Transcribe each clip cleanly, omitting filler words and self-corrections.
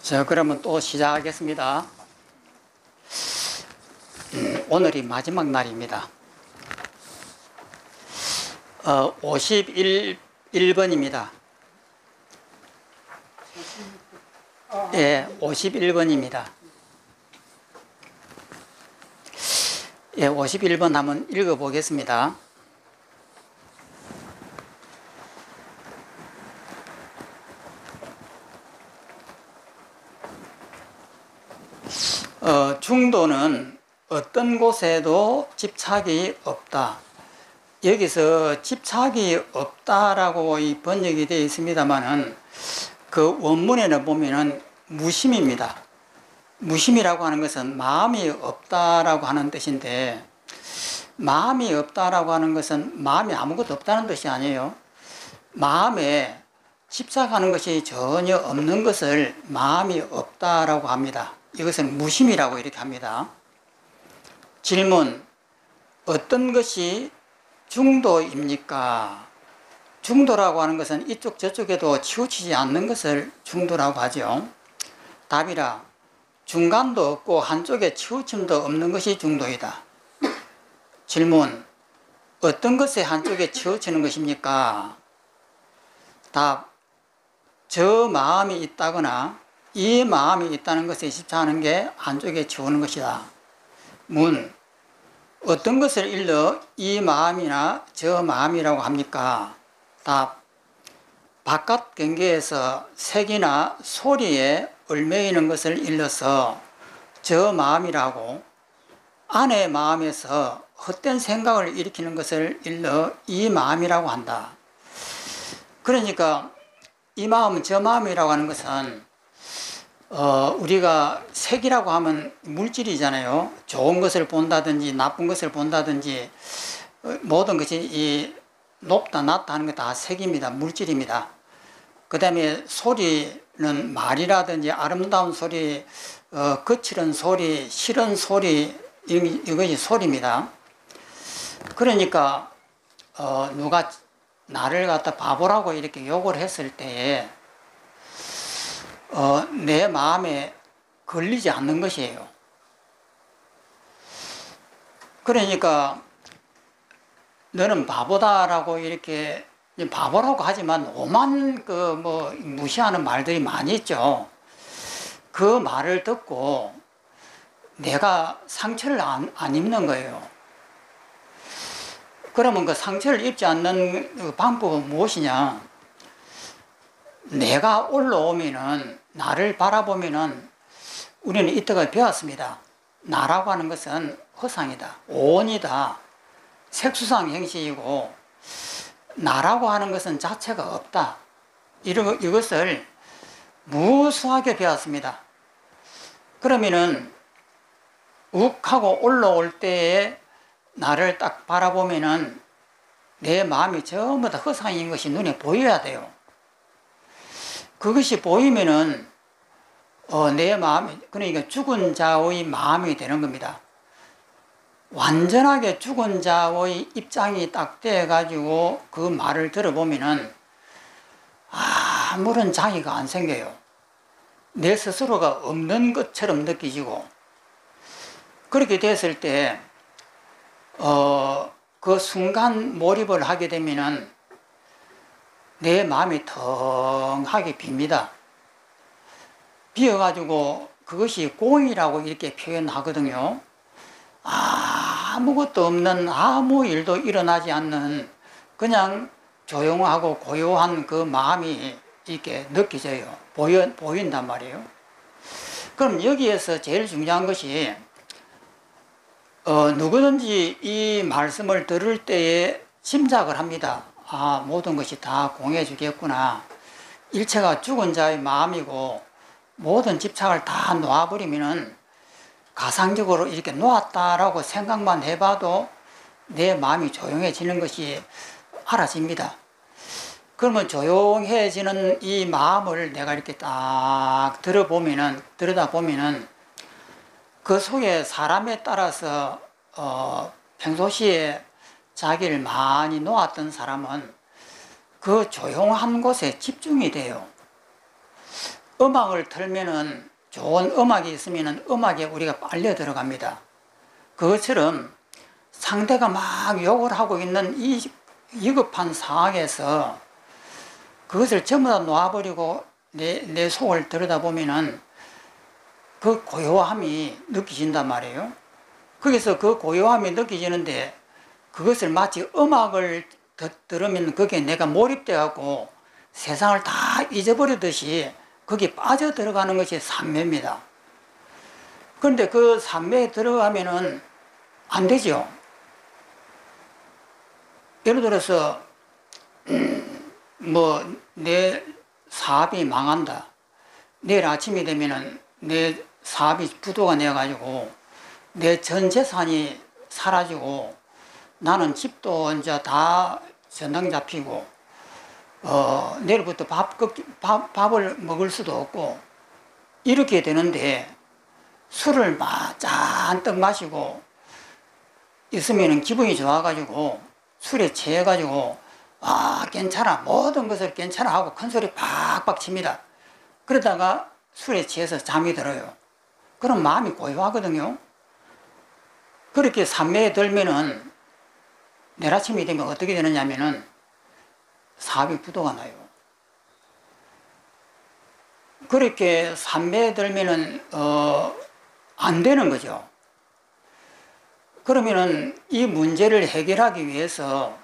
자, 그러면 또 시작하겠습니다. 오늘이 마지막 날입니다. 51번입니다. 예, 51번입니다. 예, 51번 한번 읽어보겠습니다. 중도는 어떤 곳에도 집착이 없다. 여기서 집착이 없다라고 이 번역이 되어 있습니다만은 그 원문에는 보면은 무심입니다. 무심이라고 하는 것은 마음이 없다라고 하는 뜻인데, 마음이 없다라고 하는 것은 마음이 아무것도 없다는 뜻이 아니에요. 마음에 집착하는 것이 전혀 없는 것을 마음이 없다라고 합니다. 이것을 무심이라고 이렇게 합니다. 질문: 어떤 것이 중도입니까? 중도라고 하는 것은 이쪽 저쪽에도 치우치지 않는 것을 중도라고 하죠. 답이라: 중간도 없고 한쪽에 치우침도 없는 것이 중도이다. 질문: 어떤 것에 한쪽에 치우치는 것입니까? 답: 저 마음이 있다거나 이 마음이 있다는 것에 집착하는 게 한쪽에 치우는 것이다. 문: 어떤 것을 일러 이 마음이나 저 마음이라고 합니까? 답: 바깥 경계에서 색이나 소리에 얽매이는 것을 일러서 저 마음이라고, 안의 마음에서 헛된 생각을 일으키는 것을 일러 이 마음이라고 한다. 그러니까 이 마음, 저 마음이라고 하는 것은 우리가 색이라고 하면 물질이잖아요. 좋은 것을 본다든지 나쁜 것을 본다든지 모든 것이 이 높다 낮다 하는 게 다 색입니다. 물질입니다. 그 다음에 소리는 말이라든지 아름다운 소리, 거칠은 소리, 싫은 소리, 이것이 소리입니다. 그러니까 누가 나를 갖다 바보라고 이렇게 욕을 했을 때에 내 마음에 걸리지 않는 것이에요. 그러니까 너는 바보다라고 이렇게, 바보라고 하지만 오만 무시하는 말들이 많이 있죠. 그 말을 듣고 내가 상처를 안 입는 거예요. 그러면 그 상처를 입지 않는 그 방법은 무엇이냐? 내가 올라오면은, 나를 바라보면은, 우리는 이때까지 배웠습니다. 나라고 하는 것은 허상이다, 오온이다, 색수상 형식이고, 나라고 하는 것은 자체가 없다. 이것을 무수하게 배웠습니다. 그러면은 욱 하고 올라올 때에 나를 딱 바라보면은 내 마음이 전부 다 허상인 것이 눈에 보여야 돼요. 그것이 보이면은 내 마음이, 그러니까 죽은 자의 마음이 되는 겁니다. 완전하게 죽은 자의 입장이 딱 돼가지고 그 말을 들어보면은 아무런 장애가 안 생겨요. 내 스스로가 없는 것처럼 느껴지고, 그렇게 됐을 때 그 순간 몰입을 하게 되면은 내 마음이 텅하게 빕니다. 비어가지고 그것이 공이라고 이렇게 표현하거든요. 아무것도 없는, 아무 일도 일어나지 않는 그냥 조용하고 고요한 그 마음이 이렇게 느껴져요. 보인단 말이에요. 그럼 여기에서 제일 중요한 것이 누구든지 이 말씀을 들을 때에 짐작을 합니다. 모든 것이 다 공해 주겠구나. 일체가 죽은 자의 마음이고 모든 집착을 다 놓아버리면은, 가상적으로 이렇게 놓았다라고 생각만 해봐도 내 마음이 조용해지는 것이 알아집니다. 그러면 조용해지는 이 마음을 내가 이렇게 딱 들여다보면은 그 속에 사람에 따라서 평소시에 자기를 많이 놓았던 사람은 그 조용한 곳에 집중이 돼요. 음악을 틀면은 좋은 음악이 있으면은 음악에 우리가 빨려 들어갑니다. 그것처럼 상대가 막 욕을 하고 있는 이 위급한 상황에서 그것을 전부 다 놓아버리고 내 속을 들여다보면은 그 고요함이 느껴진단 말이에요. 거기서 그 고요함이 느껴지는데 그것을 마치 음악을 들으면 거기에 내가 몰입돼 갖고 세상을 다 잊어버리듯이 거기에 빠져 들어가는 것이 삼매입니다. 그런데 그 삼매에 들어가면은 안 되죠. 예를 들어서 뭐 내 사업이 망한다. 내일 아침이 되면은 내 사업이 부도가 내가지고 내 전 재산이 사라지고 나는 집도 이제 다 전당 잡히고 내일부터 밥을 먹을 수도 없고 이렇게 되는데 술을 잔뜩 마시고 있으면 기분이 좋아가지고 술에 취해가지고 괜찮아 모든 것을 괜찮아 하고 큰 소리 팍팍 칩니다. 그러다가 술에 취해서 잠이 들어요. 그럼 마음이 고요하거든요. 그렇게 삼매에 들면은 내일 아침이 되면 어떻게 되느냐면은 사업이 부도가 나요. 그렇게 삼매에 들면은 안 되는 거죠. 그러면은 이 문제를 해결하기 위해서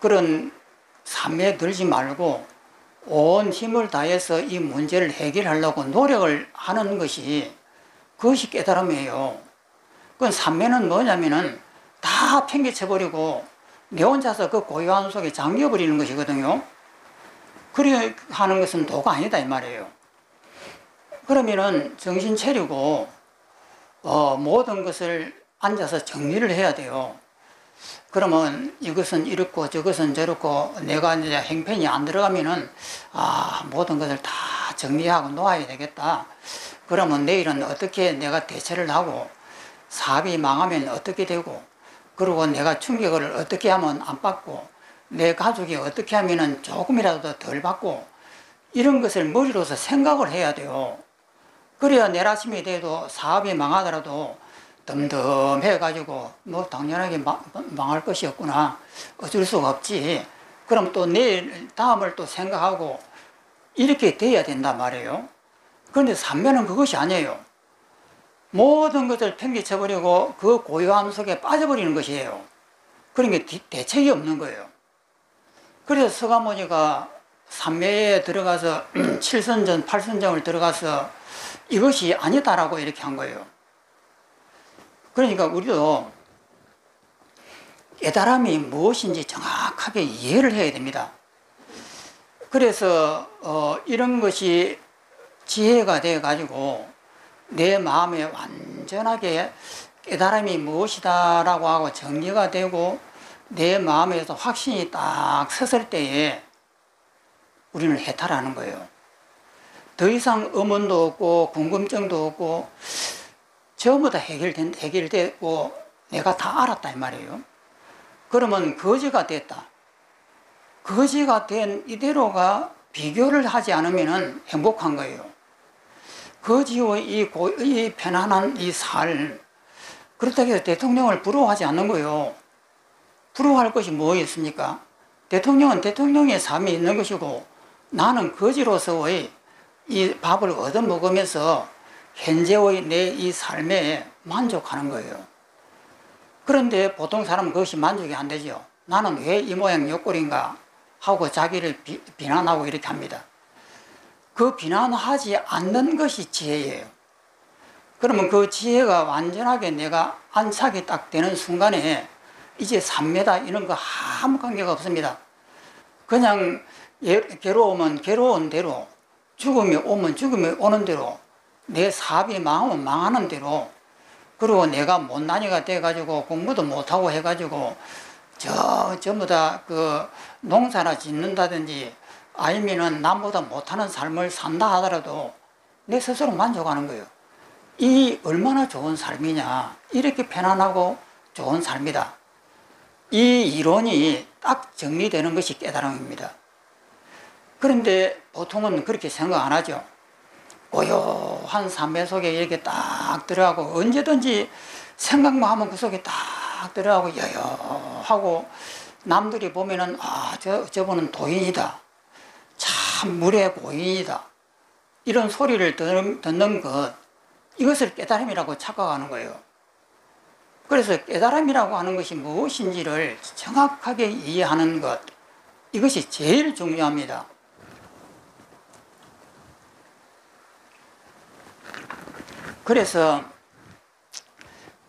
그런 삼매에 들지 말고 온 힘을 다해서 이 문제를 해결하려고 노력을 하는 것이 그것이 깨달음이에요. 그 삼매는 뭐냐면은 다 팽개쳐버리고 내 혼자서 그 고요한 속에 잠겨버리는 것이거든요. 그래 하는 것은 도가 아니다 이 말이에요. 그러면은 정신 차리고 모든 것을 앉아서 정리를 해야 돼요. 그러면 이것은 이렇고 저것은 저렇고 내가 이제 행편이 안 들어가면은 모든 것을 다 정리하고 놓아야 되겠다. 그러면 내일은 어떻게 내가 대처를 하고 사업이 망하면 어떻게 되고 그리고 내가 충격을 어떻게 하면 안 받고 내 가족이 어떻게 하면은 조금이라도 덜 받고 이런 것을 머리로서 생각을 해야 돼요. 그래야 내일 아침이 돼도 사업이 망하더라도 덤덤해가지고 뭐 당연하게 망할 것이 없구나 어쩔 수가 없지. 그럼 또 내일 다음을 또 생각하고 이렇게 돼야 된단 말이에요. 그런데 삼매는 그것이 아니에요. 모든 것을 팽개쳐버리고 그 고요함 속에 빠져버리는 것이에요. 그러니까 대책이 없는 거예요. 그래서 서가모니가 삼매에 들어가서 7선전 8선정을 들어가서 이것이 아니다라고 이렇게 한 거예요. 그러니까 우리도 깨달음이 무엇인지 정확하게 이해를 해야 됩니다. 그래서 이런 것이 지혜가 되어 가지고 내 마음에 완전하게 깨달음이 무엇이다 라고 하고 정리가 되고 내 마음에서 확신이 딱 섰을 때에 우리는 해탈하는 거예요. 더 이상 의문도 없고 궁금증도 없고 전부 다 해결되고 내가 다 알았다 이 말이에요. 그러면 거지가 됐다. 거지가 된 이대로가 비교를 하지 않으면 행복한 거예요. 거지의 이 편안한 이 삶, 그렇다고 해서 대통령을 부러워하지 않는 거예요. 부러워할 것이 뭐 있습니까? 대통령은 대통령의 삶이 있는 것이고 나는 거지로서의 이 밥을 얻어먹으면서 현재의 내 이 삶에 만족하는 거예요. 그런데 보통 사람은 그것이 만족이 안 되죠. 나는 왜 이 모양 옆구리인가 하고 자기를 비난하고 이렇게 합니다. 그 비난하지 않는 것이 지혜예요. 그러면 그 지혜가 완전하게 내가 안착이 딱 되는 순간에 이제 삼매다 이런 거 아무 관계가 없습니다. 그냥 괴로우면 괴로운 대로, 죽음이 오면 죽음이 오는 대로, 내 사업이 망하면 망하는 대로, 그리고 내가 못난이가 돼가지고 공부도 못하고 해가지고 전부 다 그 농사나 짓는다든지 아니면은 남보다 못하는 삶을 산다 하더라도 내 스스로 만족하는 거예요. 이 얼마나 좋은 삶이냐, 이렇게 편안하고 좋은 삶이다. 이 이론이 딱 정리되는 것이 깨달음입니다. 그런데 보통은 그렇게 생각 안 하죠. 고요한 삶의 속에 이렇게 딱 들어가고 언제든지 생각만 하면 그 속에 딱 들어가고 여요하고 남들이 보면은 저분은 도인이다. 참 물의 고인이다. 이런 소리를 듣는 것, 이것을 깨달음이라고 착각하는 거예요. 그래서 깨달음이라고 하는 것이 무엇인지를 정확하게 이해하는 것, 이것이 제일 중요합니다. 그래서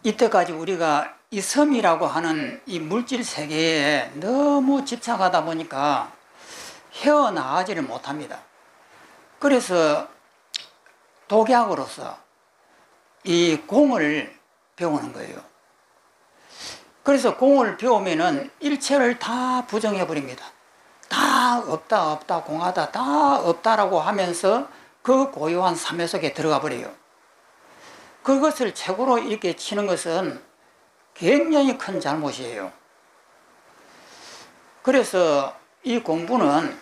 이때까지 우리가 이 섬이라고 하는 이 물질 세계에 너무 집착하다 보니까 헤어나가지를 못합니다. 그래서 독약으로서 이 공을 배우는 거예요. 그래서 공을 배우면은 일체를 다 부정해 버립니다. 다 없다, 공하다, 다 없다라고 하면서 그 고요한 삶의 속에 들어가 버려요. 그것을 최고로 이렇게 치는 것은 굉장히 큰 잘못이에요. 그래서 이 공부는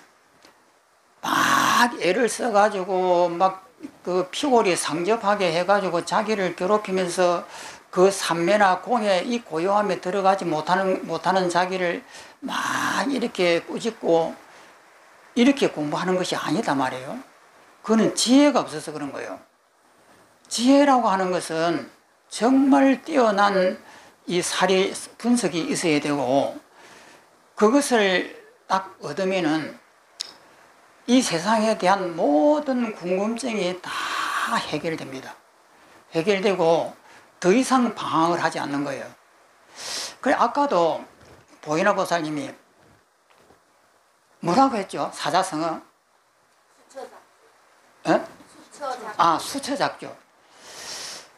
막 애를 써가지고 막 그 피골이 상접하게 해가지고 자기를 괴롭히면서 그 삼매나 공에 이 고요함에 들어가지 못하는 자기를 막 이렇게 꾸짖고 이렇게 공부하는 것이 아니다 말이에요. 그거는 지혜가 없어서 그런 거예요. 지혜라고 하는 것은 정말 뛰어난 이 사리 분석이 있어야 되고 그것을 딱 얻으면은 이 세상에 대한 모든 궁금증이 다 해결됩니다. 해결되고 더 이상 방황을 하지 않는 거예요. 그래 아까도 보이나 보살님이 뭐라고 했죠? 사자성어? 수처작조. 수처작조.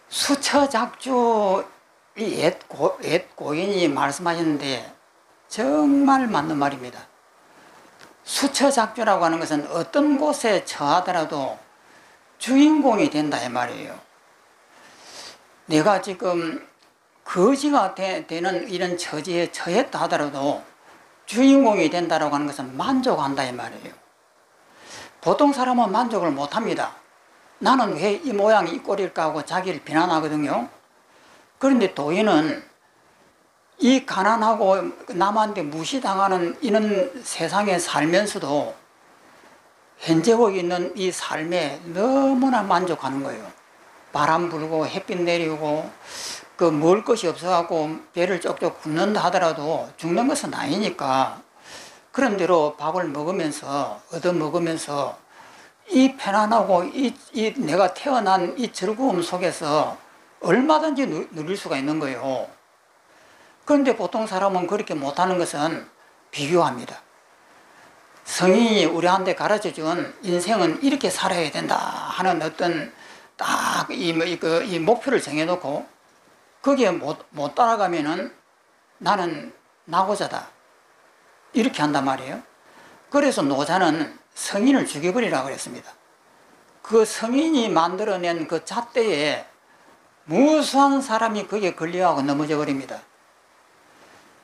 수처작조 이 옛 고인이 말씀하셨는데 정말 맞는 말입니다. 수처작조라고 하는 것은 어떤 곳에 처하더라도 주인공이 된다 이 말이에요. 내가 지금 거지가 되는 이런 처지에 처했다 하더라도 주인공이 된다라고 하는 것은 만족한다 이 말이에요. 보통 사람은 만족을 못합니다. 나는 왜 이 모양이 이 꼴일까 하고 자기를 비난하거든요. 그런데 도인은 이 가난하고 남한테 무시당하는 이런 세상에 살면서도 현재고 있는 이 삶에 너무나 만족하는 거예요. 바람 불고 햇빛 내리고 그 먹을 것이 없어갖고 배를 쪽쪽 굶는다 하더라도 죽는 것은 아니니까 그런 대로 밥을 먹으면서 얻어먹으면서 이 편안하고 이 내가 태어난 이 즐거움 속에서 얼마든지 누릴 수가 있는 거예요. 그런데 보통 사람은 그렇게 못하는 것은 비교합니다. 성인이 우리한테 가르쳐준 인생은 이렇게 살아야 된다 하는 어떤 딱 이 목표를 정해놓고 거기에 못 따라가면은 나는 낙오자다 이렇게 한단 말이에요. 그래서 노자는 성인을 죽여버리라고 그랬습니다. 그 성인이 만들어낸 그 잣대에 무수한 사람이 거기에 걸려가고 넘어져 버립니다.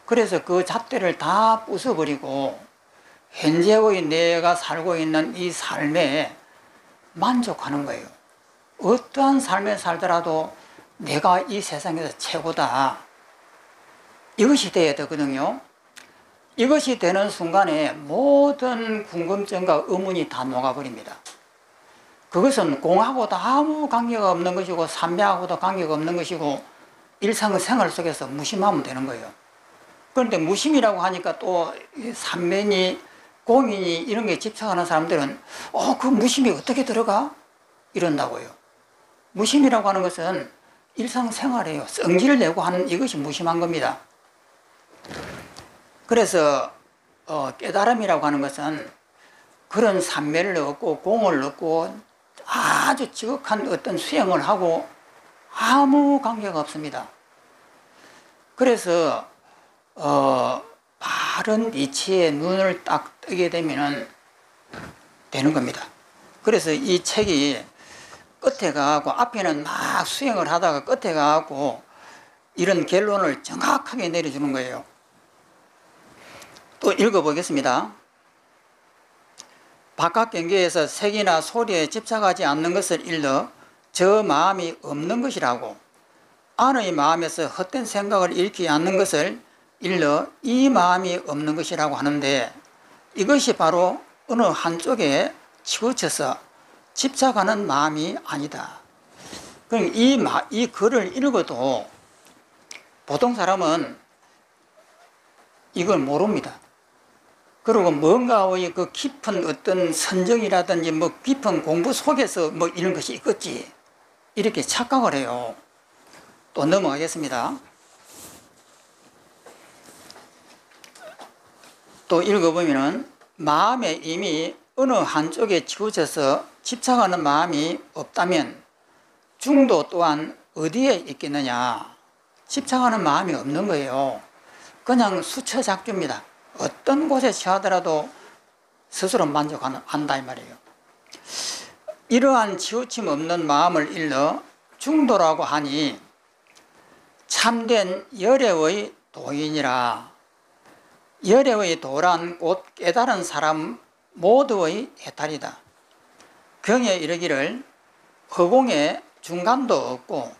그래서 그 잣대를 다 부숴버리고 현재의 내가 살고 있는 이 삶에 만족하는 거예요. 어떠한 삶에 살더라도 내가 이 세상에서 최고다. 이것이 돼야 되거든요. 이것이 되는 순간에 모든 궁금증과 의문이 다 녹아버립니다. 그것은 공하고도 아무 관계가 없는 것이고 삼매하고도 관계가 없는 것이고 일상생활 속에서 무심하면 되는 거예요. 그런데 무심이라고 하니까 또 삼매니 공이니 이런 게 집착하는 사람들은 그 무심이 어떻게 들어가? 이런다고요. 무심이라고 하는 것은 일상생활이에요. 성질을 내고 하는 이것이 무심한 겁니다. 그래서 깨달음이라고 하는 것은 그런 삼매를 얻고 공을 얻고 아주 지극한 어떤 수행을 하고 아무 관계가 없습니다. 그래서 바른 이치에 눈을 딱 뜨게 되면은 되는 겁니다. 그래서 이 책이 끝에 가고 앞에는 막 수행을 하다가 끝에 가고 이런 결론을 정확하게 내려주는 거예요. 또 읽어보겠습니다. 바깥 경계에서 색이나 소리에 집착하지 않는 것을 일러 저 마음이 없는 것이라고, 안의 마음에서 헛된 생각을 일으키지 않는 것을 일러 이 마음이 없는 것이라고 하는데, 이것이 바로 어느 한쪽에 치우쳐서 집착하는 마음이 아니다. 그럼 이 글을 읽어도 보통 사람은 이걸 모릅니다. 그리고 뭔가의 그 깊은 어떤 선정이라든지 뭐 깊은 공부 속에서 뭐 이런 것이 있겠지, 이렇게 착각을 해요. 또 넘어가겠습니다. 또 읽어보면은 마음에 이미 어느 한쪽에 치우쳐서 집착하는 마음이 없다면 중도 또한 어디에 있겠느냐. 집착하는 마음이 없는 거예요. 그냥 수처작주입니다. 어떤 곳에 처하더라도 스스로 만족한다 이 말이에요. 이러한 치우침 없는 마음을 일러 중도라고 하니 참된 열애의 도인이라. 열애의 도란 곧 깨달은 사람 모두의 해탈이다. 경에 이르기를 허공에 중간도 없고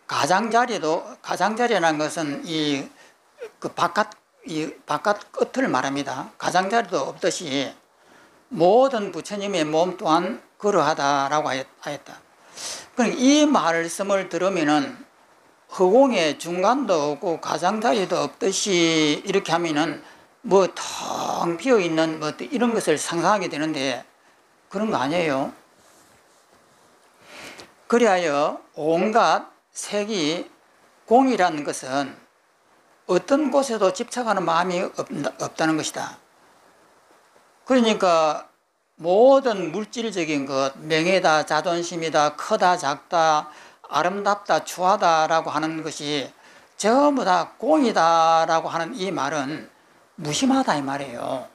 가장자리라는 것은 그 바깥 끝을 말합니다. 가장자리도 없듯이 모든 부처님의 몸 또한 그러하다라고 하였다. 그러니까 이 말씀을 들으면은 허공에 중간도 없고 가장자리도 없듯이 이렇게 하면은 뭐 텅 비어 있는 뭐 이런 것을 상상하게 되는데 그런 거 아니에요. 그리하여 온갖 색이 공이라는 것은 어떤 곳에도 집착하는 마음이 없다는 것이다. 그러니까 모든 물질적인 것, 명예다, 자존심이다, 크다, 작다, 아름답다, 추하다라고 하는 것이 전부 다 공이다라고 하는 이 말은 무심하다 이 말이에요.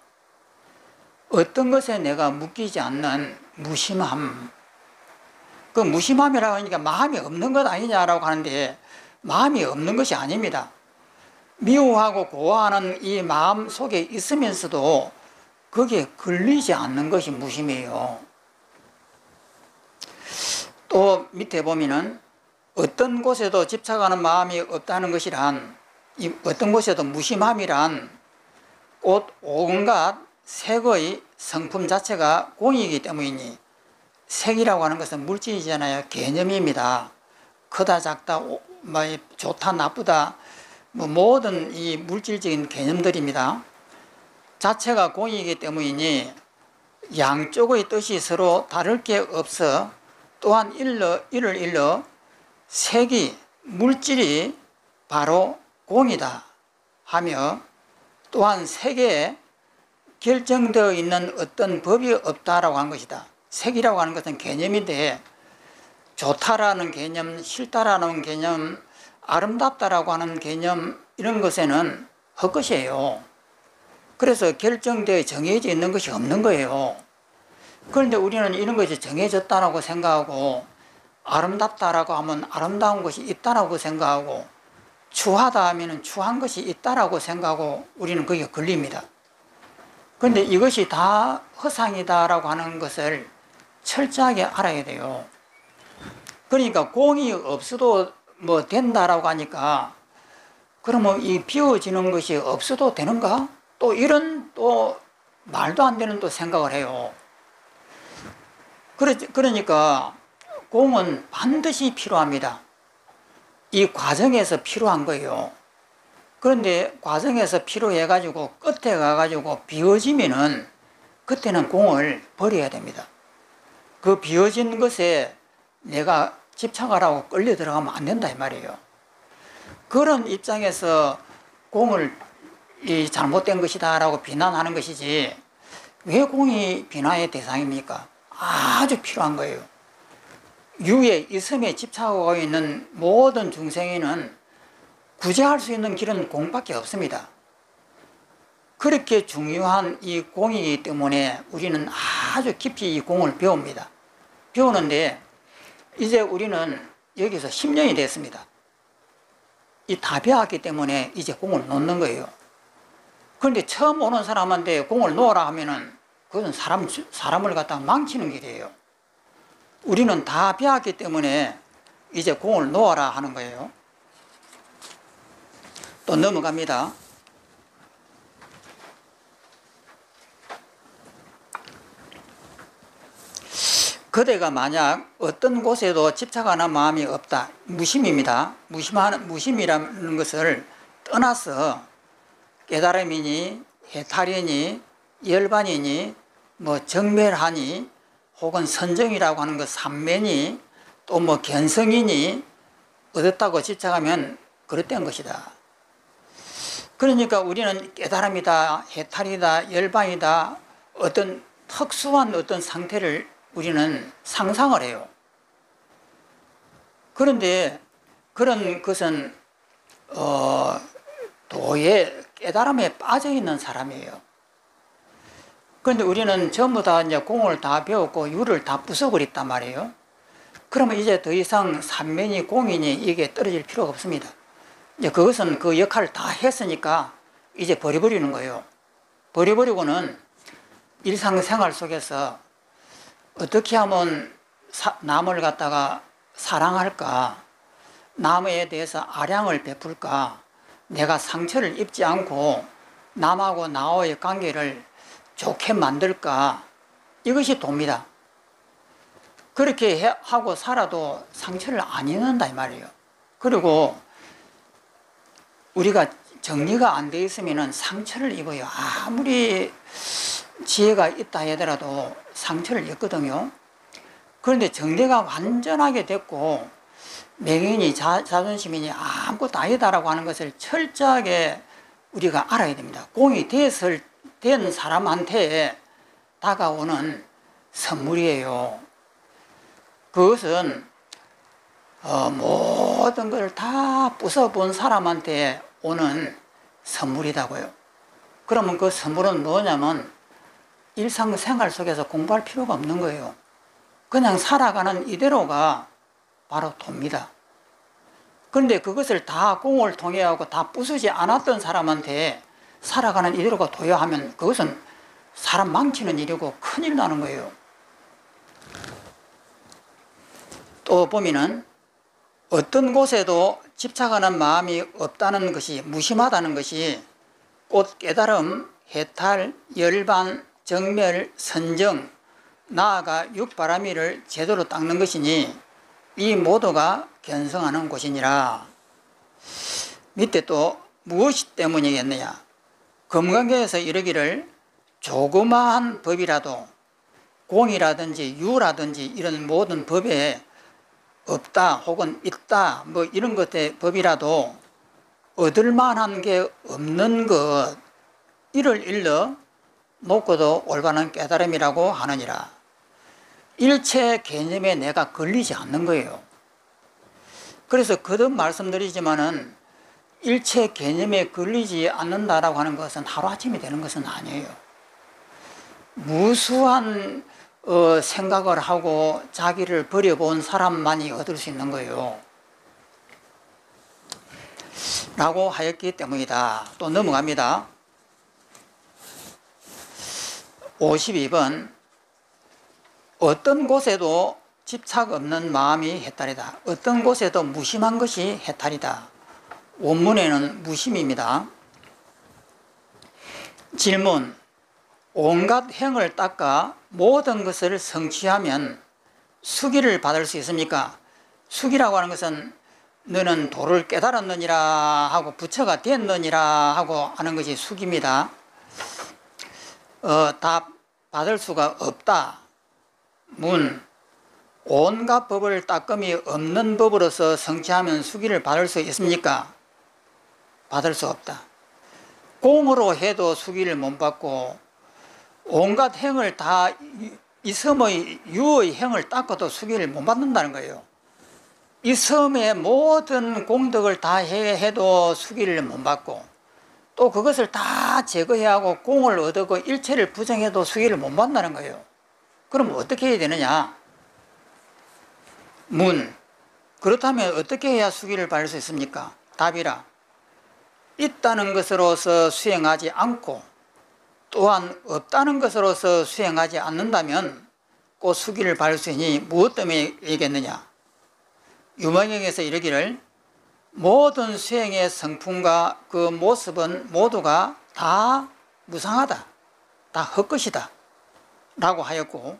어떤 것에 내가 묶이지 않는 무심함. 그 무심함이라고 하니까 마음이 없는 것 아니냐라고 하는데 마음이 없는 것이 아닙니다. 미워하고 고하는 이 마음 속에 있으면서도 거기에 걸리지 않는 것이 무심이에요. 또 밑에 보면은 어떤 곳에도 집착하는 마음이 없다는 것이란, 어떤 곳에도 무심함이란 곧 온갖 색의 성품 자체가 공이기 때문이니, 색이라고 하는 것은 물질이잖아요. 개념입니다. 크다 작다 뭐 좋다 나쁘다 뭐 모든 이 물질적인 개념들입니다. 자체가 공이기 때문이니 양쪽의 뜻이 서로 다를 게 없어 또한 이를 일러 색이 물질이 바로 공이다 하며 또한 색에 결정되어 있는 어떤 법이 없다라고 하는 것이다. 색이라고 하는 것은 개념인데 좋다라는 개념, 싫다라는 개념, 아름답다라고 하는 개념 이런 것에는 헛것이에요. 그래서 결정되어 정해져 있는 것이 없는 거예요. 그런데 우리는 이런 것이 정해졌다라고 생각하고 아름답다라고 하면 아름다운 것이 있다라고 생각하고 추하다 하면 추한 것이 있다라고 생각하고 우리는 거기에 걸립니다. 그런데 이것이 다 허상이다라고 하는 것을 철저하게 알아야 돼요. 그러니까 공이 없어도 뭐 된다라고 하니까 그러면 이 비워지는 것이 없어도 되는가? 또 이런 또 말도 안 되는 또 생각을 해요. 그러니까 공은 반드시 필요합니다. 이 과정에서 필요한 거예요. 그런데 과정에서 필요해가지고 끝에 가가지고 비워지면은 그때는 공을 버려야 됩니다. 그 비워진 것에 내가 집착하라고 끌려 들어가면 안 된다 이 말이에요. 그런 입장에서 공을 이 잘못된 것이다 라고 비난하는 것이지 왜 공이 비난의 대상입니까? 아주 필요한 거예요. 유에 있음에 집착하고 있는 모든 중생에는 구제할 수 있는 길은 공밖에 없습니다. 그렇게 중요한 이 공이기 때문에 우리는 아주 깊이 이 공을 배웁니다. 배우는데 이제 우리는 여기서 10년이 됐습니다. 이 다 배웠기 때문에 이제 공을 놓는 거예요. 그런데 처음 오는 사람한테 공을 놓으라 하면은 그것은 사람을 갖다가 망치는 길이에요. 우리는 다 배웠기 때문에 이제 공을 놓아라 하는 거예요. 또 넘어갑니다. 그대가 만약 어떤 곳에도 집착하는 마음이 없다. 무심입니다. 무심이라는 것을 떠나서 깨달음이니 해탈이니 열반이니 뭐 정멸하니 혹은 선정이라고 하는 것 삼매니 또 뭐 견성이니 얻었다고 집착하면 그릇된 것이다. 그러니까 우리는 깨달음이다, 해탈이다, 열반이다, 어떤 특수한 어떤 상태를 우리는 상상을 해요. 그런데 그런 것은 도의 깨달음에 빠져 있는 사람이에요. 그런데 우리는 전부 다 이제 공을 다 배웠고 유를 다 부숴버렸단 말이에요. 그러면 이제 더 이상 삼면이 공이니 이게 떨어질 필요가 없습니다. 이제 그것은 그 역할을 다 했으니까 이제 버려버리는 거예요. 버려버리고는 일상생활 속에서 어떻게 하면 남을 갖다가 사랑할까, 남에 대해서 아량을 베풀까, 내가 상처를 입지 않고 남하고 나와의 관계를 좋게 만들까, 이것이 도입니다. 그렇게 하고 살아도 상처를 안 입는다 이 말이에요. 그리고 우리가 정리가 안 돼 있으면 상처를 입어요. 아무리 지혜가 있다 하더라도 상처를 입거든요. 그런데 정리가 완전하게 됐고 명예니 자존심이니 아무것도 아니다라고 하는 것을 철저하게 우리가 알아야 됩니다. 공이 된 사람한테 다가오는 선물이에요. 그것은 모든 걸 다 부숴본 사람한테 오는 선물이라고요. 그러면 그 선물은 뭐냐면 일상생활 속에서 공부할 필요가 없는 거예요. 그냥 살아가는 이대로가 바로 돕니다. 그런데 그것을 다 공을 통해 하고 다 부수지 않았던 사람한테 살아가는 이대로가 도야하면 그것은 사람 망치는 일이고 큰일 나는 거예요. 또 보면은 어떤 곳에도 집착하는 마음이 없다는 것이, 무심하다는 것이 곧 깨달음, 해탈, 열반, 정멸, 선정, 나아가 육바라미를 제대로 닦는 것이니 이 모두가 견성하는 곳이니라. 밑에 또 무엇이 때문이겠느냐. 금강경에서 이르기를 조그마한 법이라도 공이라든지 유라든지 이런 모든 법에 없다 혹은 있다 뭐 이런 것의 법이라도 얻을 만한 게 없는 것, 이를 일러 놓고도 올바른 깨달음이라고 하느니라. 일체 개념에 내가 걸리지 않는 거예요. 그래서 거듭 말씀드리지만은 일체 개념에 걸리지 않는다라고 하는 것은 하루아침에 되는 것은 아니에요. 무수한 생각을 하고 자기를 버려본 사람만이 얻을 수 있는 거예요. 라고 하였기 때문이다. 또 넘어갑니다. 52번 어떤 곳에도 집착 없는 마음이 해탈이다. 어떤 곳에도 무심한 것이 해탈이다. 원문에는 무심입니다. 질문. 온갖 행을 닦아 모든 것을 성취하면 수기를 받을 수 있습니까? 수기라고 하는 것은 너는 도를 깨달았느니라 하고 부처가 됐느니라 하고 하는 것이 수기입니다. 답. 받을 수가 없다. 문. 온갖 법을 닦음이 없는 법으로서 성취하면 수기를 받을 수 있습니까? 받을 수 없다. 공으로 해도 수기를 못 받고 온갖 행을 다 이 섬의 유의 행을 닦아도 수기를 못 받는다는 거예요. 이 섬의 모든 공덕을 다 해도 수기를 못 받고 또 그것을 다 제거해야 하고 공을 얻고 일체를 부정해도 수기를 못 받는다는 거예요. 그럼 어떻게 해야 되느냐? 문. 그렇다면 어떻게 해야 수기를 받을 수 있습니까? 답이라. 있다는 것으로서 수행하지 않고 또한 없다는 것으로서 수행하지 않는다면 꽃 수기를 바를 수 있으니 무엇 때문에 얘기했느냐. 유머경에서 이르기를 모든 수행의 성품과 그 모습은 모두가 다 무상하다, 다 헛것이다 라고 하였고,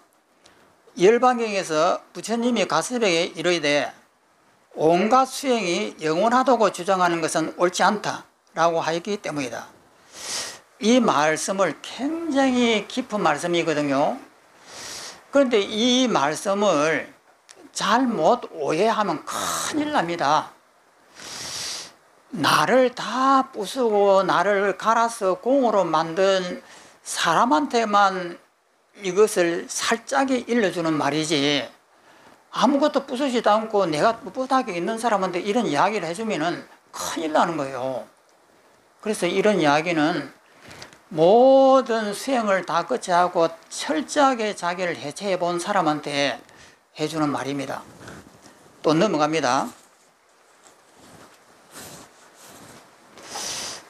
열반경에서 부처님이 가스벽에 이르되 온갖 수행이 영원하다고 주장하는 것은 옳지 않다 라고 하였기 때문이다. 이 말씀을 굉장히 깊은 말씀이거든요. 그런데 이 말씀을 잘못 오해하면 큰일 납니다. 나를 다 부수고 나를 갈아서 공으로 만든 사람한테만 이것을 살짝이 일러주는 말이지, 아무것도 부수지도 않고 내가 뻣뻣하게 있는 사람한테 이런 이야기를 해주면 큰일 나는 거예요. 그래서 이런 이야기는 모든 수행을 다 끝이 하고 철저하게 자기를 해체해 본 사람한테 해주는 말입니다. 또 넘어갑니다.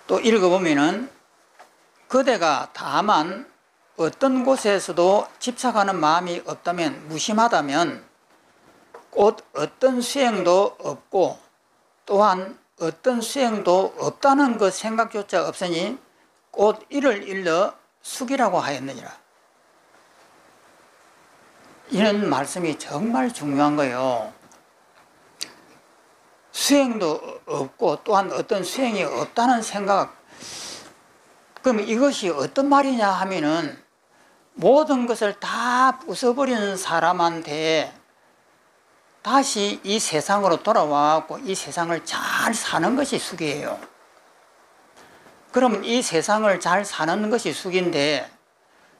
또 읽어보면은 그대가 다만 어떤 곳에서도 집착하는 마음이 없다면, 무심하다면 곧 어떤 수행도 없고 또한 어떤 수행도 없다는 그 생각조차 없으니 곧 이를 일러 숙이라고 하였느니라. 이런 말씀이 정말 중요한 거예요. 수행도 없고 또한 어떤 수행이 없다는 생각, 그럼 이것이 어떤 말이냐 하면은 모든 것을 다 부숴버리는 사람한테 다시 이 세상으로 돌아와서 이 세상을 잘 사는 것이 숙이에요. 그러면 이 세상을 잘 사는 것이 숙인데,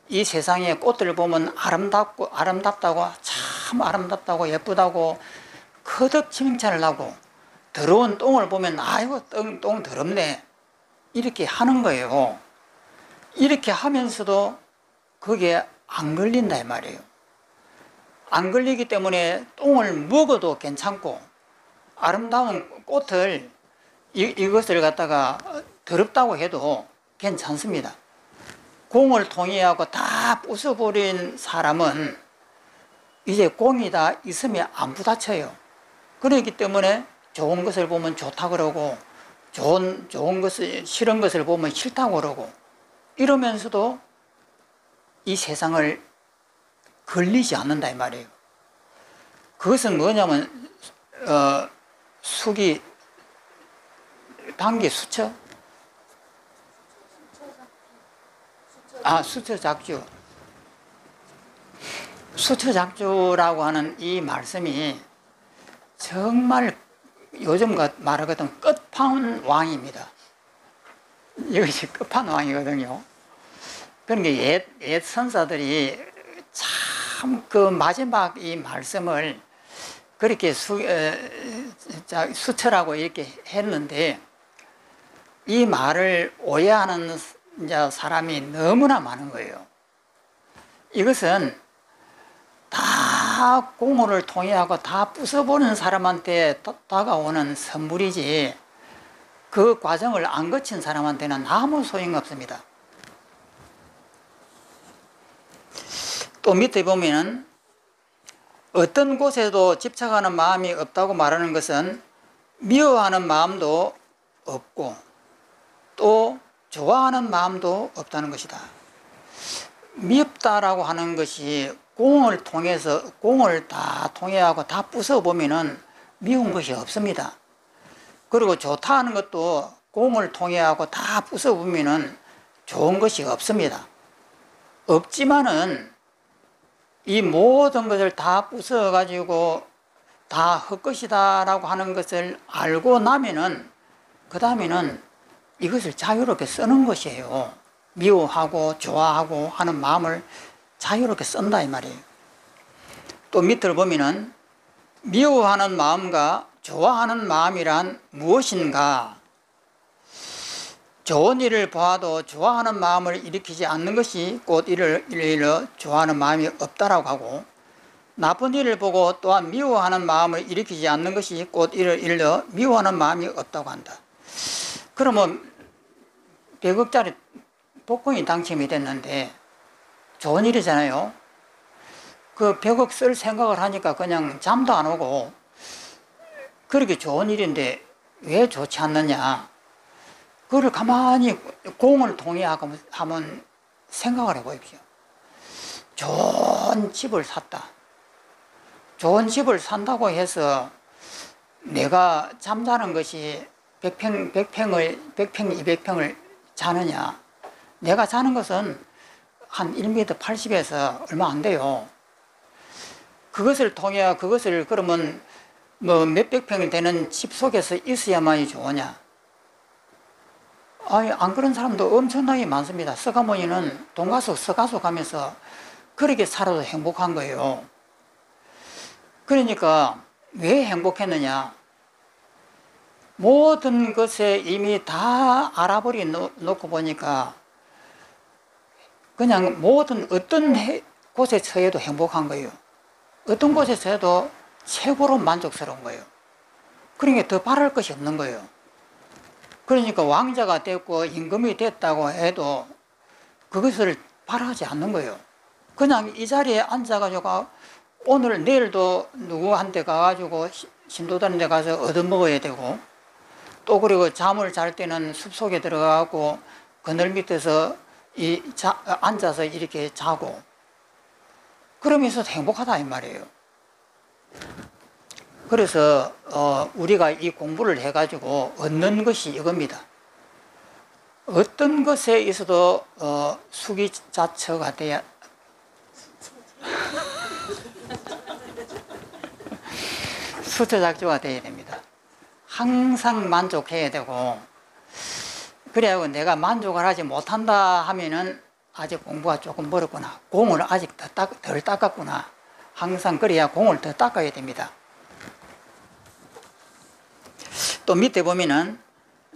이 세상의 꽃들을 보면 아름답다고, 참 아름답다고 예쁘다고 거듭 칭찬을 하고, 더러운 똥을 보면 아이고 똥 더럽네 이렇게 하는 거예요. 이렇게 하면서도 그게 안 걸린다 이 말이에요. 안 걸리기 때문에 똥을 먹어도 괜찮고, 아름다운 꽃을 이것을 갖다가 더럽다고 해도 괜찮습니다. 공을 통해하고 다 부숴버린 사람은 이제 공이 다 있으면 안 부딪혀요. 그렇기 때문에 좋은 것을 보면 좋다 그러고, 좋은 것을, 싫은 것을 보면 싫다고 그러고, 이러면서도 이 세상을 걸리지 않는다 이 말이에요. 그것은 뭐냐면 숙이 단기 수처? 수처작주. 수처작주라고 하는 이 말씀이 정말 요즘 말하거든 끝판왕입니다. 이것이 끝판왕이거든요. 그러니까 옛 선사들이 참 그 마지막 이 말씀을 그렇게 수처라고 이렇게 했는데, 이 말을 오해하는 사람이 너무나 많은 거예요. 이것은 다 공허를 통해하고 다 부숴보는 사람한테 다가오는 선물이지, 그 과정을 안 거친 사람한테는 아무 소용없습니다. 또 밑에 보면은 어떤 곳에도 집착하는 마음이 없다고 말하는 것은 미워하는 마음도 없고 또 좋아하는 마음도 없다는 것이다. 미흡다라고 하는 것이 공을 다 통해하고 다 부숴보면은 미운 것이 없습니다. 그리고 좋다 하는 것도 공을 통해하고 다 부숴보면은 좋은 것이 없습니다. 없지만은 이 모든 것을 다 부숴가지고 다 헛것이다 라고 하는 것을 알고 나면은 그 다음에는 이것을 자유롭게 쓰는 것이에요. 미워하고 좋아하고 하는 마음을 자유롭게 쓴다 이 말이에요. 또 밑을 보면은 미워하는 마음과 좋아하는 마음이란 무엇인가? 좋은 일을 보아도 좋아하는 마음을 일으키지 않는 것이 곧 이를 좋아하는 마음이 없다라고 하고, 나쁜 일을 보고 또한 미워하는 마음을 일으키지 않는 것이 곧 이를 미워하는 마음이 없다고 한다. 그러면 100억짜리 복권이 당첨이 됐는데 좋은 일이잖아요. 그 100억 쓸 생각을 하니까 그냥 잠도 안 오고, 그렇게 좋은 일인데 왜 좋지 않느냐. 그걸 가만히 공을 통해 한번 생각을 해보십시오. 좋은 집을 샀다. 좋은 집을 산다고 해서 내가 잠자는 것이 100평, 200평을 자느냐. 내가 자는 것은 한 1m 80에서 얼마 안 돼요. 그것을 통해 그것을 그러면 뭐 몇백 평이 되는 집 속에서 있어야만이 좋으냐. 아니, 안 그런 사람도 엄청나게 많습니다. 서가모니는 돈가스 서가수 가면서 그렇게 살아도 행복한 거예요. 그러니까 왜 행복했느냐. 모든 것에 이미 다 알아버리 놓고 보니까 그냥 모든 어떤 곳에 처해도 행복한 거예요. 어떤 곳에 처해도 최고로 만족스러운 거예요. 그러니까 더 바랄 것이 없는 거예요. 그러니까 왕자가 됐고 임금이 됐다고 해도 그것을 바라지 않는 거예요. 그냥 이 자리에 앉아가지고 오늘 내일도 누구한테 가가지고 신도다는 데 가서 얻어먹어야 되고, 또 그리고 잠을 잘 때는 숲속에 들어가고 그늘 밑에서 앉아서 이렇게 자고, 그러면서 행복하다 이 말이에요. 그래서 우리가 이 공부를 해가지고 얻는 것이 이겁니다. 어떤 것에 있어도 수기자처가 돼야 수처작조가 돼야 됩니다. 항상 만족해야 되고, 그래야 내가 만족을 하지 못한다 하면은 아직 공부가 조금 멀었구나, 공을 아직 덜 닦았구나, 항상 그래야 공을 더 닦아야 됩니다. 또 밑에 보면은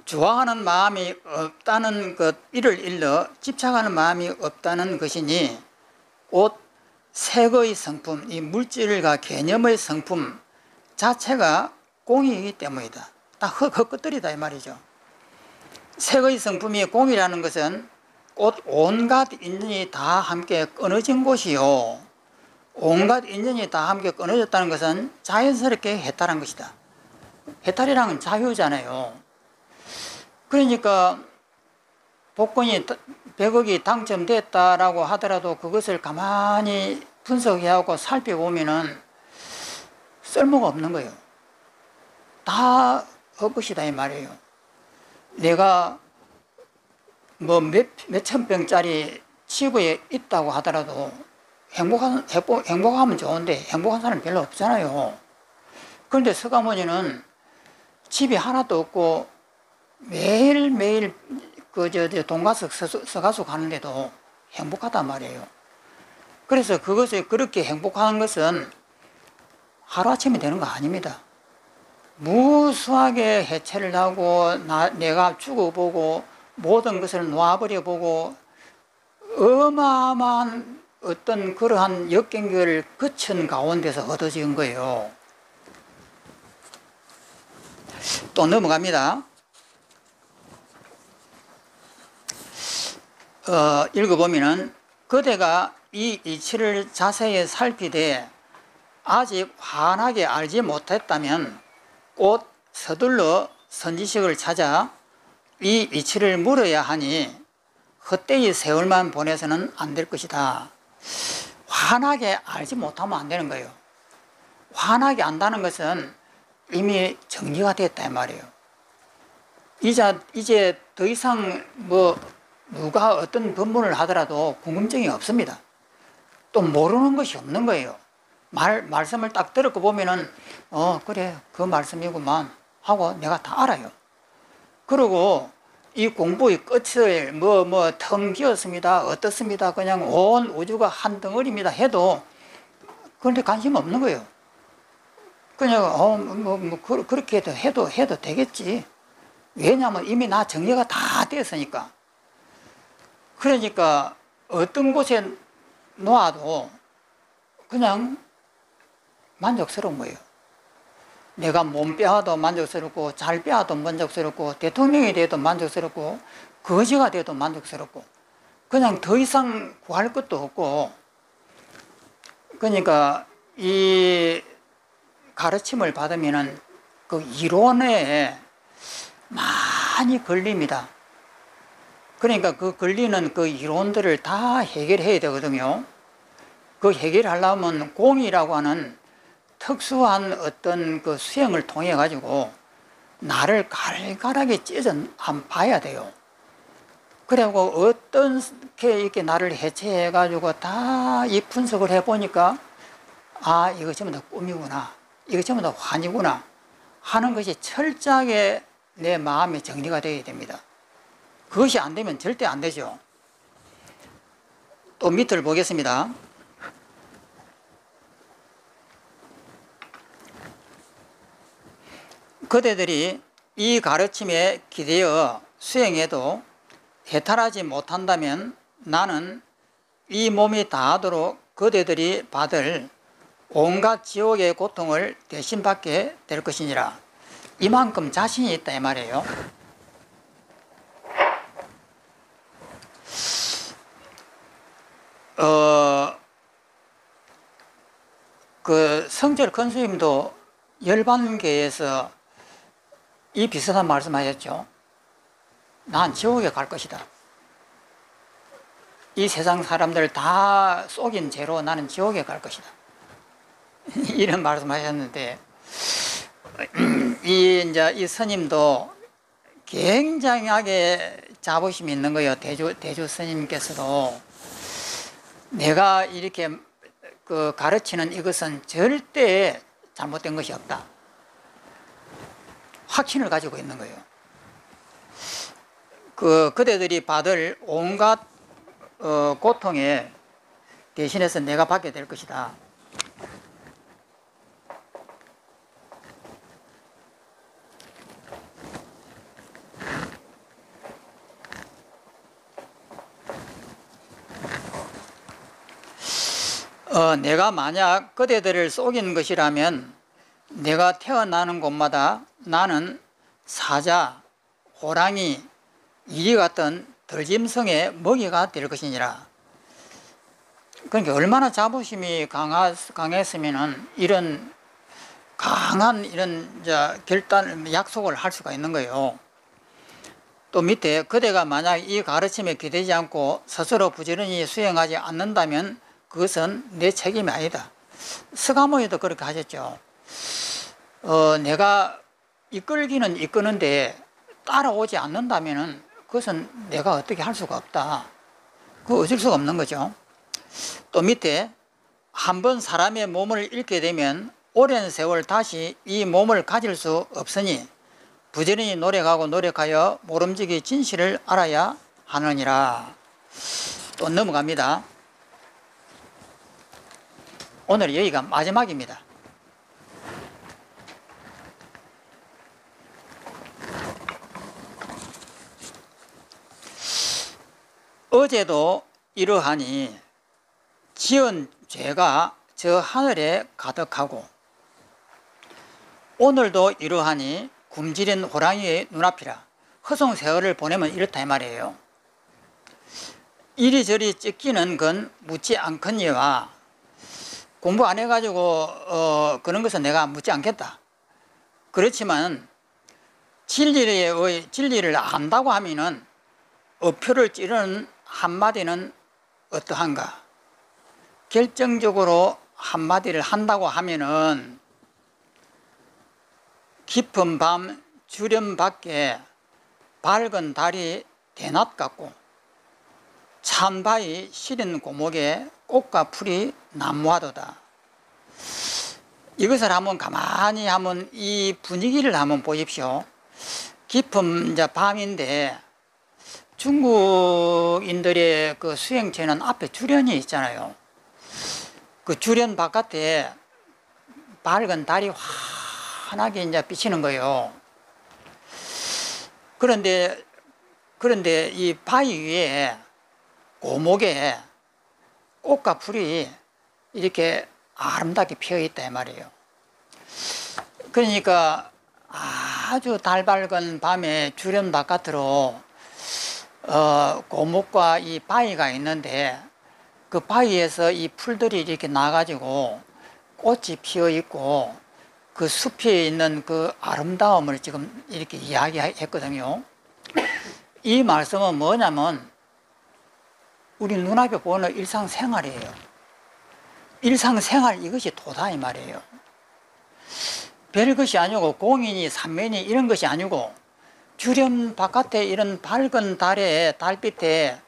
좋아하는 마음이 없다는 것, 이를 일러 집착하는 마음이 없다는 것이니 곧 색의 성품, 이 물질과 개념의 성품 자체가 공이기 때문이다. 딱 헛것들이다 이 말이죠. 색의 성품이 공이라는 것은 곧 온갖 인연이 다 함께 끊어진 곳이요, 온갖 인연이 다 함께 끊어졌다는 것은 자연스럽게 해탈한 것이다. 해탈이란 건 자유잖아요. 그러니까 복권이 100억이 당첨됐다라고 하더라도 그것을 가만히 분석해하고 살펴보면은 쓸모가 없는 거예요. 다 헛것이다 이 말이에요. 내가 뭐 몇천 평짜리 집에 있다고 하더라도 행복하면 좋은데 행복한 사람이 별로 없잖아요. 그런데 서가모니는 집이 하나도 없고 매일매일 돈가스 서가수 가는데도 행복하단 말이에요. 그래서 그것을 그렇게 행복한 것은 하루아침에 되는 거 아닙니다. 무수하게 해체를 하고 내가 죽어보고 모든 것을 놓아버려보고 어마어마한 어떤 그러한 역경을 거친 가운데서 얻어진 거예요. 또 넘어갑니다. 읽어보면은 그대가 이 이치를 자세히 살피되 아직 환하게 알지 못했다면 곧 서둘러 선지식을 찾아 이 이치를 물어야 하니 헛되이 세월만 보내서는 안 될 것이다. 환하게 알지 못하면 안 되는 거예요. 환하게 안다는 것은 이미 정리가 됐다 이 말이에요. 이제 더 이상 뭐 누가 어떤 법문을 하더라도 궁금증이 없습니다. 또 모르는 것이 없는 거예요. 말씀을 딱 들었고 보면은 그래 그 말씀이구만 하고 내가 다 알아요. 그리고 이 공부의 끝을 텅 비었습니다, 어떻습니다, 그냥 온 우주가 한 덩어리입니다 해도 그런데 관심 없는 거예요. 그냥 그렇게 해도 되겠지. 왜냐하면 이미 나 정리가 다 됐으니까. 그러니까 어떤 곳에 놓아도 그냥 만족스러운 거예요. 내가 몸 빼앗도 만족스럽고 잘 빼앗도 만족스럽고 대통령이 돼도 만족스럽고 거지가 돼도 만족스럽고 그냥 더 이상 구할 것도 없고, 그러니까 이 가르침을 받으면은 그 이론에 많이 걸립니다. 그러니까 그 걸리는 그 이론들을 다 해결해야 되거든요. 그 해결하려면 공이라고 하는 특수한 어떤 그 수행을 통해 가지고 나를 갈갈하게 찢어 한번 봐야 돼요. 그리고 어떻게 이렇게 나를 해체해 가지고 다 이 분석을 해 보니까 아, 이거 전부 다 꿈이구나, 이거 전부 다 환이구나 하는 것이 철저하게 내 마음에 정리가 되어야 됩니다. 그것이 안 되면 절대 안 되죠. 또 밑을 보겠습니다. 그대들이 이 가르침에 기대어 수행해도 해탈하지 못한다면 나는 이 몸이 다하도록 그대들이 받을 온갖 지옥의 고통을 대신 받게 될 것이니라. 이만큼 자신이 있다 이 말이에요. 그 성철 큰스님도 열반계에서 이 비슷한 말씀하셨죠. 난 지옥에 갈 것이다. 이 세상 사람들 다 속인 죄로 나는 지옥에 갈 것이다. 이런 말씀하셨는데, 이 스님도 굉장하게 자부심이 있는 거예요. 대주 스님께서도 내가 이렇게 그 가르치는 이것은 절대 잘못된 것이 없다. 확신을 가지고 있는 거예요. 그대들이 받을 온갖 고통에 대신해서 내가 받게 될 것이다. 내가 만약 그대들을 속인 것이라면 내가 태어나는 곳마다 나는 사자, 호랑이, 이리 같은 들짐승의 먹이가 될 것이니라. 그러니까 얼마나 자부심이 강했으면은 이런 강한 이런 약속을 할 수가 있는 거예요. 또 밑에 그대가 만약 이 가르침에 기대지 않고 스스로 부지런히 수행하지 않는다면 그것은 내 책임이 아니다. 서가모니도 그렇게 하셨죠. 내가 이끌기는 이끄는데 따라오지 않는다면 그것은 내가 어떻게 할 수가 없다. 그거 어쩔 수가 없는 거죠. 또 밑에 한번 사람의 몸을 잃게 되면 오랜 세월 다시 이 몸을 가질 수 없으니 부지런히 노력하여 모름지기 진실을 알아야 하느니라. 또 넘어갑니다. 오늘 여기가 마지막입니다. 어제도 이러하니 지은 죄가 저 하늘에 가득하고 오늘도 이러하니 굶주린 호랑이의 눈앞이라. 허송세월을 보내면 이렇다 이 말이에요. 이리저리 찢기는 건 묻지 않거니와 공부 안 해가지고 그런 것은 내가 묻지 않겠다. 그렇지만 진리를 안다고 하면은 어표를 찌르는 한마디는 어떠한가? 결정적으로 한마디를 한다고 하면은 깊은 밤 주름 밖에 밝은 달이 대낮 같고 찬바위 시린 고목에 꽃과 풀이 난무하도다. 이것을 한번 가만히 한번 이 분위기를 한번 보십시오. 깊은 밤인데 중국인들의 그 수행체는 앞에 주련이 있잖아요. 그 주련 바깥에 밝은 달이 환하게 비치는 거예요. 그런데 이 바위 위에 고목에 꽃과 풀이 이렇게 아름답게 피어 있다 이 말이에요. 그러니까 아주 달 밝은 밤에 주련 바깥으로 고목과 이 바위가 있는데 그 바위에서 이 풀들이 이렇게 나가지고 꽃이 피어 있고 그 숲에 있는 그 아름다움을 지금 이렇게 이야기했거든요. 이 말씀은 뭐냐면 우리 눈앞에 보는 일상생활이에요. 일상생활 이것이 도다 이 말이에요. 별것이 아니고 공인이 산면이 이런 것이 아니고 주변 바깥에 이런 밝은 달에 달빛에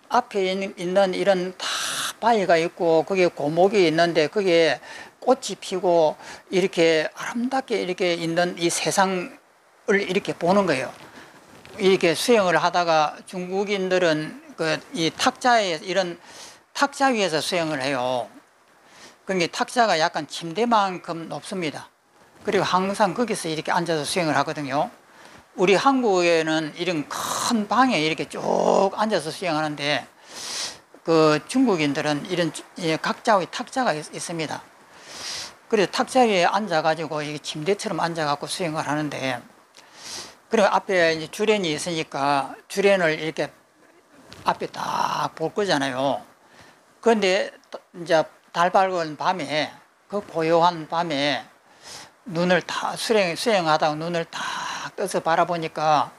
앞에 있는 이런 다 바위가 있고 거기에 고목이 있는데 거기에 꽃이 피고 이렇게 아름답게 이렇게 있는 이 세상을 이렇게 보는 거예요. 이렇게 수영을 하다가 중국인들은 그 이 탁자에 이런 탁자 위에서 수영을 해요. 그러니까 탁자가 약간 침대만큼 높습니다. 그리고 항상 거기서 이렇게 앉아서 수영을 하거든요. 우리 한국에는 이런 큰 방에 이렇게 쭉 앉아서 수영하는데 그 중국인들은 이런 각자의 탁자가 있습니다. 그래서 탁자 위에 앉아가지고 이게 침대처럼 앉아갖고 수영을 하는데 그리고 앞에 이제 주련이 있으니까 주련을 이렇게 앞에 딱 볼 거잖아요. 그런데 이제 달 밝은 밤에 그 고요한 밤에 눈을 다 수영하다가 눈을 딱 떠서 바라보니까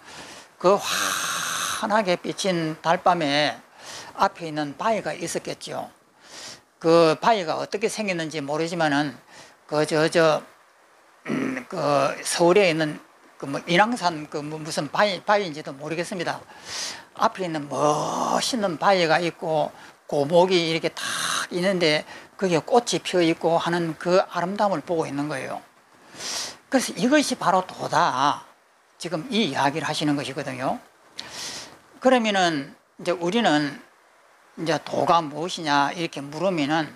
그 환하게 비친 달밤에 앞에 있는 바위가 있었겠죠. 그 바위가 어떻게 생겼는지 모르지만은 그 서울에 있는 그 뭐 인왕산 그 무슨 바위인지도 모르겠습니다. 앞에 있는 멋있는 바위가 있고 고목이 이렇게 탁 있는데 거기에 꽃이 피어 있고 하는 그 아름다움을 보고 있는 거예요. 그래서 이것이 바로 도다. 지금 이 이야기를 하시는 것이거든요. 그러면은 이제 우리는 이제 도가 무엇이냐 이렇게 물으면은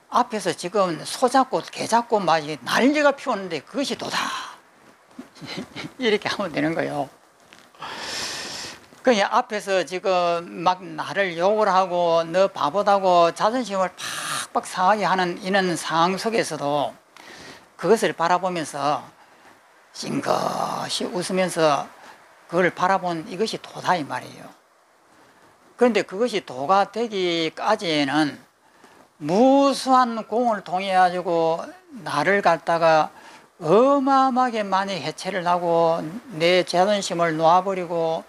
앞에서 지금 소 잡고 개 잡고 막 난리가 피우는데 그것이 도다. 이렇게 하면 되는 거예요. 그냥 앞에서 지금 막 나를 욕을 하고 너 바보다고 자존심을 팍팍 상하게 하는 이런 상황 속에서도 그것을 바라보면서 싱긋이 웃으면서 그걸 바라본 이것이 도다 이 말이에요. 그런데 그것이 도가 되기까지에는 무수한 공을 통해 가지고 나를 갖다가 어마어마하게 많이 해체를 하고 내 자존심을 놓아버리고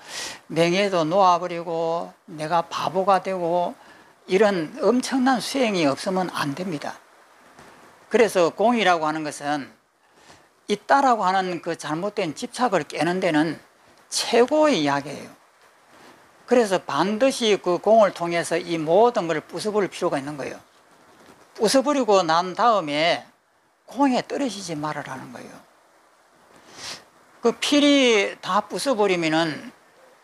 명예도 놓아버리고 내가 바보가 되고 이런 엄청난 수행이 없으면 안 됩니다. 그래서 공이라고 하는 것은 있다라고 하는 그 잘못된 집착을 깨는 데는 최고의 이야기예요. 그래서 반드시 그 공을 통해서 이 모든 걸 부숴버릴 필요가 있는 거예요. 부숴버리고 난 다음에 공에 떨어지지 말아라는 거예요. 그 필이 다 부숴버리면은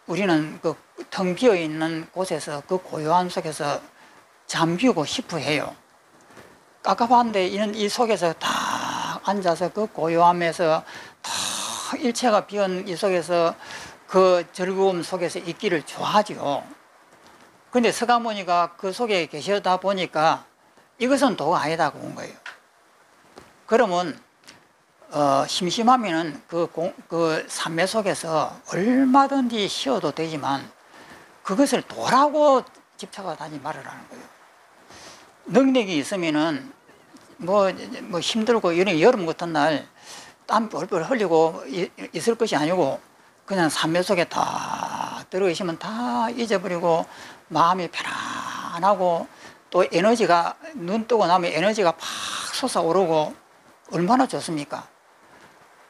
우리는 그 텅 비어 있는 곳에서 그 고요함 속에서 잠기고 싶어 해요. 깝깝한데 이 속에서 딱 앉아서 그 고요함에서 다 일체가 비은 이 속에서 그 즐거움 속에서 있기를 좋아하죠. 근데 서가모니가 그 속에 계시다 보니까 이것은 도가 아니다고 온 거예요. 그러면 심심하면은 그 삼매 속에서 얼마든지 쉬어도 되지만 그것을 도라고 집착하지 말으라는 거예요. 능력이 있으면은 뭐 힘들고 이런 여름 같은 날 땀 뻘뻘 흘리고 있을 것이 아니고 그냥 삼매 속에 다 들어계시면 다 잊어버리고 마음이 편안하고 또 에너지가 눈 뜨고 나면 에너지가 팍 솟아오르고 얼마나 좋습니까?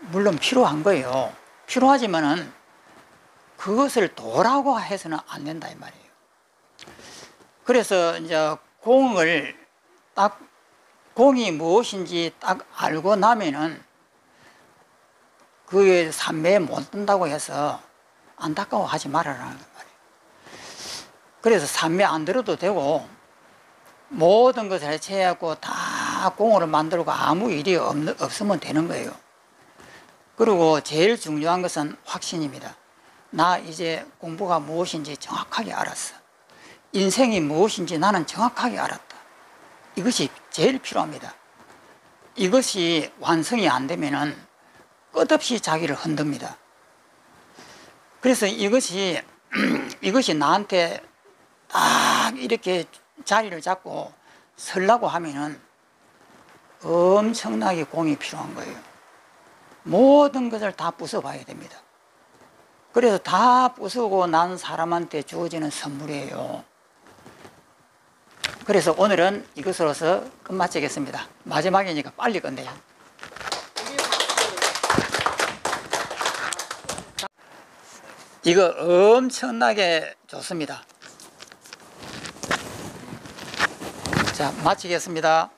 물론 필요한 거예요. 필요하지만은 그것을 도라고 해서는 안 된다 이 말이에요. 그래서 이제 공이 무엇인지 딱 알고 나면은 그게 삼매에 못 든다고 해서 안타까워하지 말아라는 말이에요. 그래서 삼매 안 들어도 되고 모든 것을 해체하고 다 공으로 만들고 아무 일이 없으면 되는 거예요. 그리고 제일 중요한 것은 확신입니다. 나 이제 공부가 무엇인지 정확하게 알았어. 인생이 무엇인지 나는 정확하게 알았다. 이것이 제일 필요합니다. 이것이 완성이 안 되면은 끝없이 자기를 흔듭니다. 그래서 이것이 이것이 나한테 딱 이렇게 자리를 잡고 설라고 하면은 엄청나게 공이 필요한 거예요. 모든 것을 다 부숴봐야 됩니다. 그래서 다 부수고 난 사람한테 주어지는 선물이에요. 그래서 오늘은 이것으로서 끝마치겠습니다. 마지막이니까 빨리 끝내요. 이거 엄청나게 좋습니다. 자, 마치겠습니다.